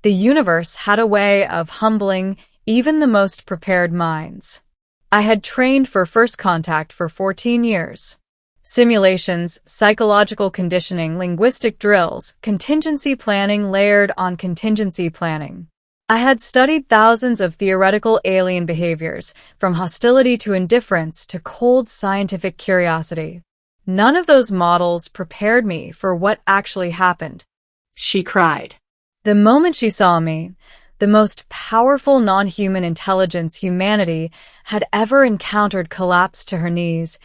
The universe had a way of humbling even the most prepared minds. I had trained for first contact for 14 years. Simulations, psychological conditioning, linguistic drills, contingency planning layered on contingency planning. I had studied thousands of theoretical alien behaviors, from hostility to indifference to cold scientific curiosity. None of those models prepared me for what actually happened. She cried. The moment she saw me, the most powerful non-human intelligence humanity had ever encountered collapsed to her knees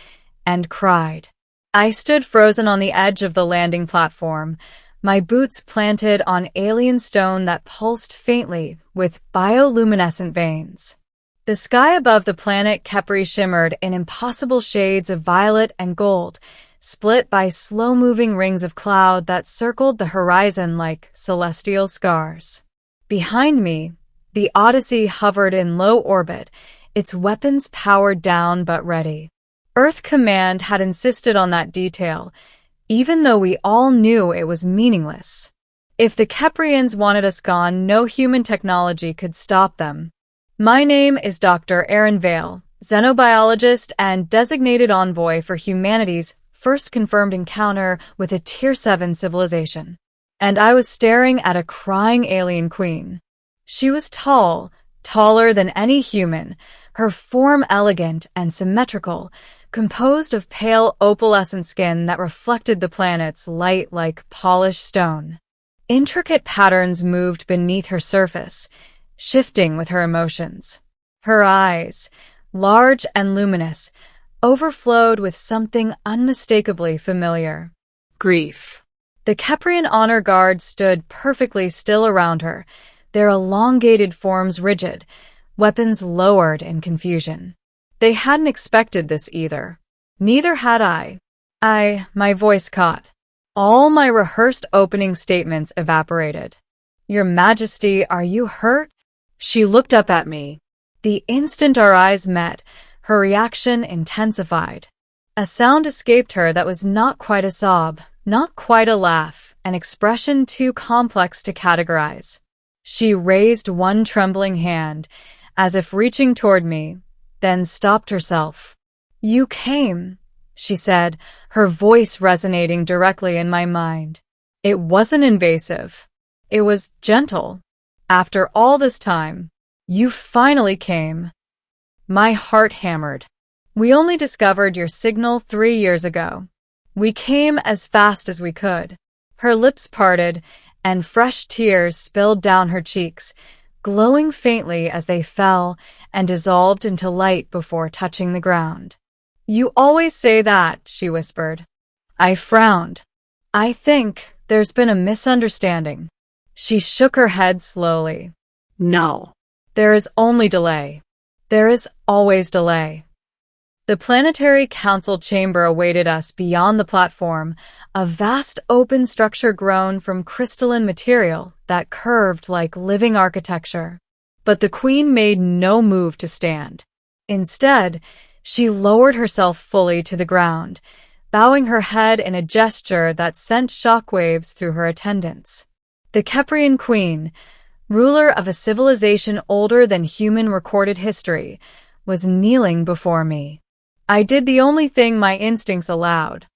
and cried. I stood frozen on the edge of the landing platform, my boots planted on alien stone that pulsed faintly with bioluminescent veins. The sky above the planet Kepri shimmered in impossible shades of violet and gold, split by slow-moving rings of cloud that circled the horizon like celestial scars. Behind me, the Odyssey hovered in low orbit, its weapons powered down but ready. Earth Command had insisted on that detail, even though we all knew it was meaningless. If the Keprians wanted us gone, no human technology could stop them. My name is Dr. Aaron Vale, xenobiologist and designated envoy for humanity's first confirmed encounter with a Tier 7 civilization. And I was staring at a crying alien queen. She was tall, taller than any human, her form elegant and symmetrical, composed of pale opalescent skin that reflected the planet's light like polished stone. Intricate patterns moved beneath her surface, shifting with her emotions. Her eyes, large and luminous, overflowed with something unmistakably familiar. Grief. The Keprian honor guard stood perfectly still around her, their elongated forms rigid, weapons lowered in confusion. They hadn't expected this either. Neither had I. My voice caught. All my rehearsed opening statements evaporated. Your Majesty, are you hurt? She looked up at me. The instant our eyes met, her reaction intensified. A sound escaped her that was not quite a sob, not quite a laugh, an expression too complex to categorize. She raised one trembling hand, as if reaching toward me, then stopped herself. You came, she said, her voice resonating directly in my mind. It wasn't invasive. It was gentle. After all this time, you finally came. My heart hammered. We only discovered your signal 3 years ago. We came as fast as we could. Her lips parted, and fresh tears spilled down her cheeks, glowing faintly as they fell and dissolved into light before touching the ground. You always say that, she whispered. I frowned. I think there's been a misunderstanding. She shook her head slowly. No. There is only delay. There is always delay. The planetary council chamber awaited us beyond the platform, a vast open structure grown from crystalline material that curved like living architecture. But the queen made no move to stand. Instead, she lowered herself fully to the ground, bowing her head in a gesture that sent shockwaves through her attendants. The Keprian queen, ruler of a civilization older than human recorded history, was kneeling before me. I did the only thing my instincts allowed.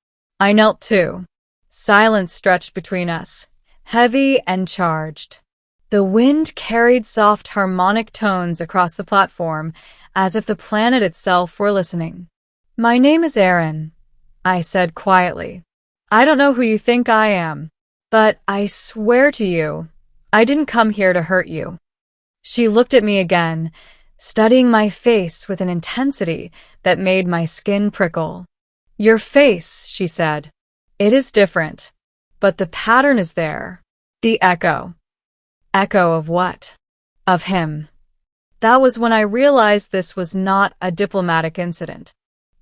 I knelt too. Silence stretched between us, heavy and charged. The wind carried soft harmonic tones across the platform, as if the planet itself were listening. My name is Aaron, I said quietly. I don't know who you think I am, but I swear to you, I didn't come here to hurt you. She looked at me again, studying my face with an intensity that made my skin prickle. Your face, she said. It is different, but the pattern is there. The echo. Echo of what? Of him. That was when I realized this was not a diplomatic incident.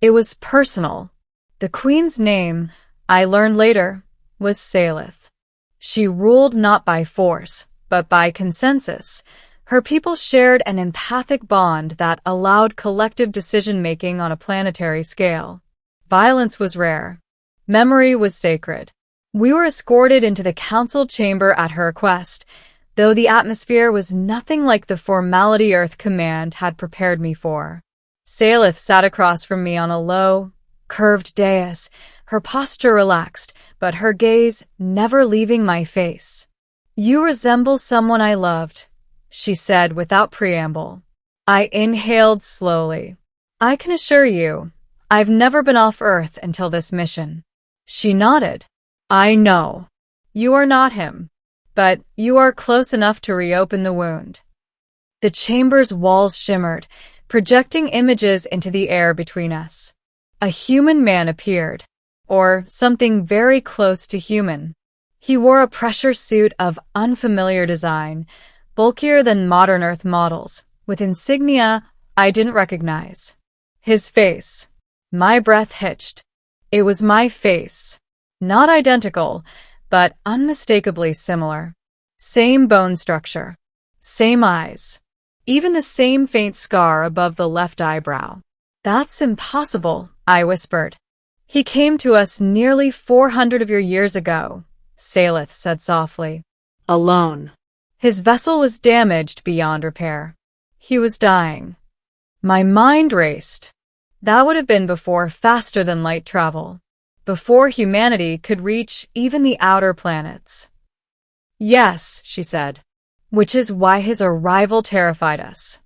It was personal. The queen's name, I learned later, was Salith. She ruled not by force, but by consensus. Her people shared an empathic bond that allowed collective decision-making on a planetary scale. Violence was rare. Memory was sacred. We were escorted into the council chamber at her request, though the atmosphere was nothing like the formality Earth Command had prepared me for. Salith sat across from me on a low, curved dais, her posture relaxed, but her gaze never leaving my face. "You resemble someone I loved," she said without preamble. I inhaled slowly. "I can assure you, I've never been off Earth until this mission." She nodded. "I know. You are not him, but you are close enough to reopen the wound." The chamber's walls shimmered, projecting images into the air between us. A human man appeared, or something very close to human. He wore a pressure suit of unfamiliar design, bulkier than modern Earth models, with insignia I didn't recognize. His face. My breath hitched. It was my face. Not identical, but unmistakably similar. Same bone structure. Same eyes. Even the same faint scar above the left eyebrow. "That's impossible," I whispered. "He came to us nearly 400 of your years ago," Salith said softly. Alone. His vessel was damaged beyond repair. He was dying. My mind raced. That would have been before faster-than-light travel. Before humanity could reach even the outer planets. "Yes," she said, "which is why his arrival terrified us."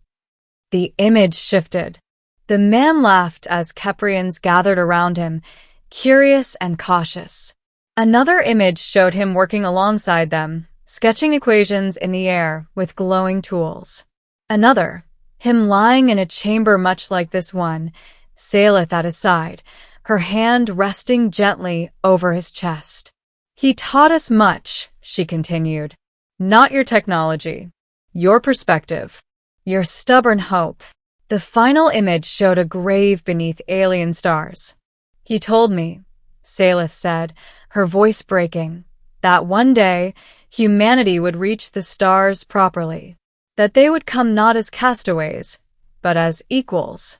The image shifted. The man laughed as Keprians gathered around him, curious and cautious. Another image showed him working alongside them, sketching equations in the air with glowing tools. Another, him lying in a chamber much like this one, Salith at his side, her hand resting gently over his chest. "He taught us much," she continued. "Not your technology, your perspective, your stubborn hope." The final image showed a grave beneath alien stars. "He told me," Salith said, her voice breaking, "that one day humanity would reach the stars properly, that they would come not as castaways, but as equals."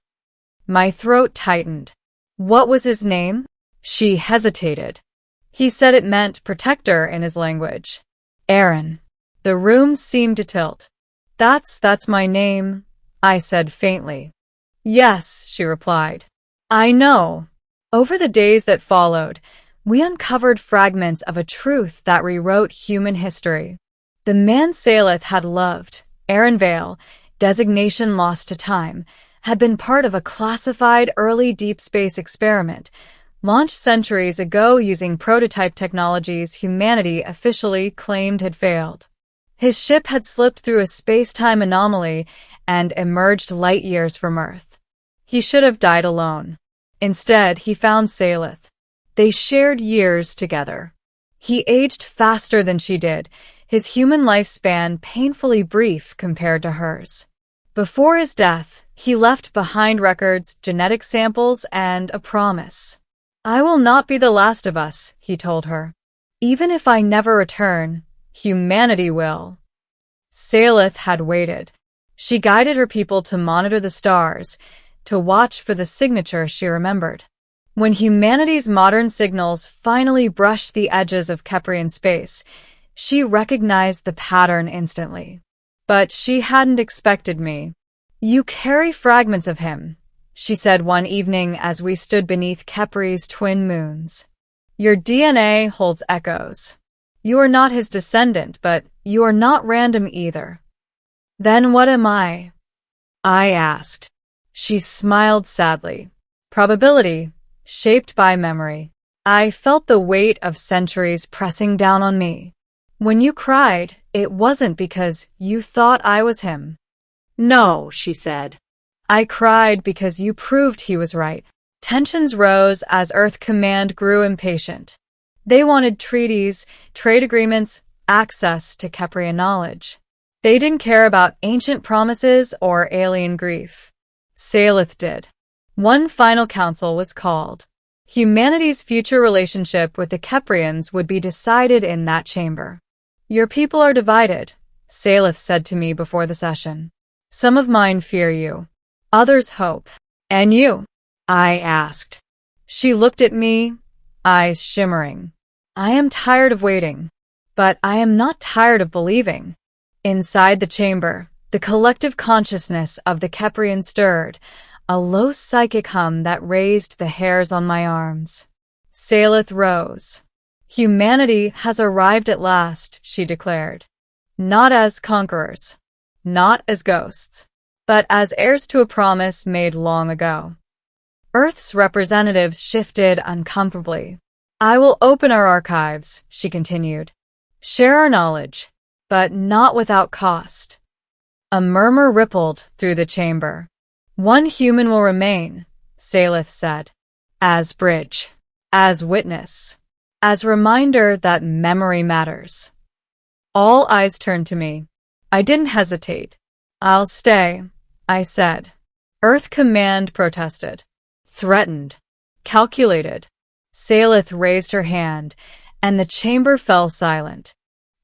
My throat tightened. "What was his name?" She hesitated. "He said it meant protector in his language." "Aaron." The room seemed to tilt. That's my name," I said faintly. "Yes," she replied. "I know." Over the days that followed, we uncovered fragments of a truth that rewrote human history. The man Salith had loved, Aaron Vale, designation lost to time, had been part of a classified early deep space experiment, launched centuries ago using prototype technologies humanity officially claimed had failed. His ship had slipped through a space-time anomaly and emerged light years from Earth. He should have died alone. Instead, he found Salith. They shared years together. He aged faster than she did, his human lifespan painfully brief compared to hers. Before his death, he left behind records, genetic samples, and a promise. "I will not be the last of us," he told her. "Even if I never return, humanity will." Salith had waited. She guided her people to monitor the stars, to watch for the signature she remembered. When humanity's modern signals finally brushed the edges of Keprian space, she recognized the pattern instantly. But she hadn't expected me. "You carry fragments of him," she said one evening as we stood beneath Kepri's twin moons. "Your DNA holds echoes. You are not his descendant, but you are not random either." "Then what am I?" I asked. She smiled sadly. "Probability, shaped by memory." I felt the weight of centuries pressing down on me. "When you cried, it wasn't because you thought I was him." "No," she said. "I cried because you proved he was right." Tensions rose as Earth Command grew impatient. They wanted treaties, trade agreements, access to Keprian knowledge. They didn't care about ancient promises or alien grief. Salith did. One final council was called. Humanity's future relationship with the Keprians would be decided in that chamber. "Your people are divided," Salith said to me before the session. "Some of mine fear you. Others hope." "And you?" I asked. She looked at me, eyes shimmering. "I am tired of waiting. But I am not tired of believing." Inside the chamber, the collective consciousness of the Keprian stirred, a low psychic hum that raised the hairs on my arms. Salith rose. Humanity has arrived at last, she declared. Not as conquerors, not as ghosts, but as heirs to a promise made long ago. Earth's representatives shifted uncomfortably. I will open our archives, she continued. Share our knowledge, but not without cost. A murmur rippled through the chamber. One human will remain, Salith said, as bridge, as witness, as reminder that memory matters. All eyes turned to me. I didn't hesitate. I'll stay, I said. Earth Command protested, threatened, calculated. Salith raised her hand, and the chamber fell silent.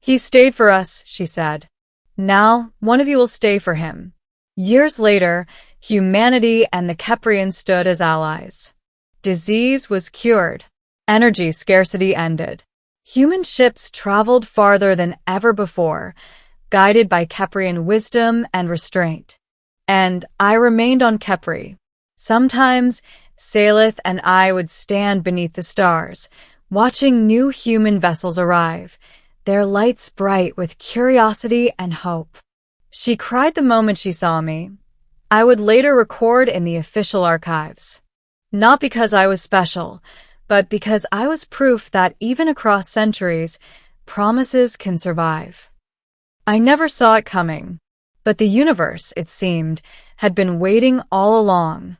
He stayed for us, she said. Now, one of you will stay for him. Years later, humanity and the Keprians stood as allies. Disease was cured. Energy scarcity ended. Human ships traveled farther than ever before, guided by Keprian wisdom and restraint. And I remained on Kepri. Sometimes, Salith and I would stand beneath the stars, watching new human vessels arrive, their lights bright with curiosity and hope. She cried the moment she saw me. I would later record in the official archives. Not because I was special, but because I was proof that even across centuries, promises can survive. I never saw it coming, but the universe, it seemed, had been waiting all along.